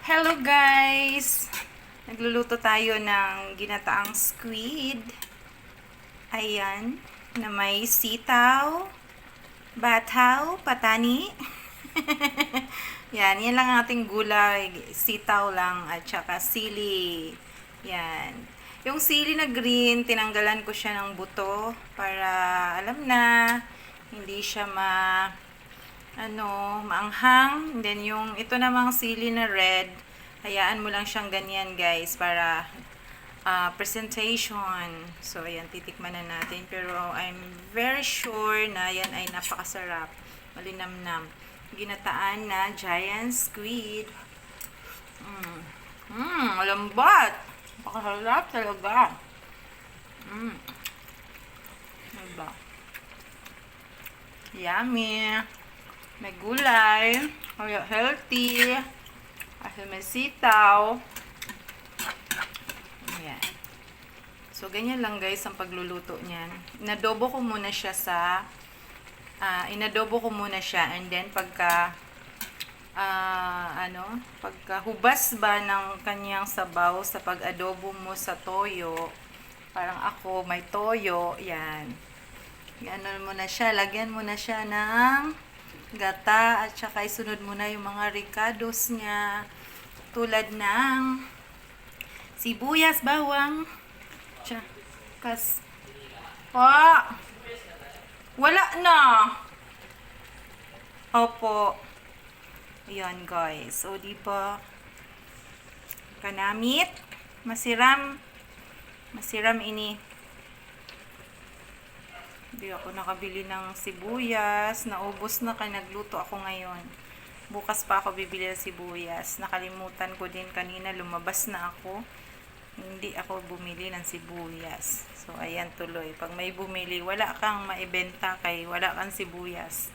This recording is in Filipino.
Hello guys! Nagluluto tayo ng ginataang squid. Ayan, na may sitaw, bataw, patani. Yan lang ang ating gulay. Sitaw lang at saka sili. Yan. Yung sili na green, tinanggalan ko siya ng buto para alam na, hindi siya maanghang. Then yung ito namang sili na red, hayaan mo lang siyang ganyan guys para presentation. So ayan, titikman na natin, pero I'm very sure na yan ay napakasarap, malinamnam. Ginataan na giant squid. Lambat, napakasarap talaga. Diba? Yummy. May gulay, kaya healthy, kasi may sitaw. Ayan. So, ganyan lang guys ang pagluluto niyan. Inadobo ko muna siya and then pagka hubas ba ng kanyang sabaw sa pag-adobo mo sa toyo, parang ako may toyo, yan. Lagyan mo na siya ng gata at saka isunod mo na yung mga ricados niya tulad ng sibuyas, bawang, wala na. Opo. Ayan guys. So, diba kanamit, masiram ini. Hindi ako nakabili ng sibuyas. Naubos na kaya nagluto ako ngayon. Bukas pa ako bibili ng sibuyas. Nakalimutan ko din kanina. Lumabas na ako. Hindi ako bumili ng sibuyas. So, ayan tuloy. Pag may bumili, wala kang maibenta kay wala kang sibuyas.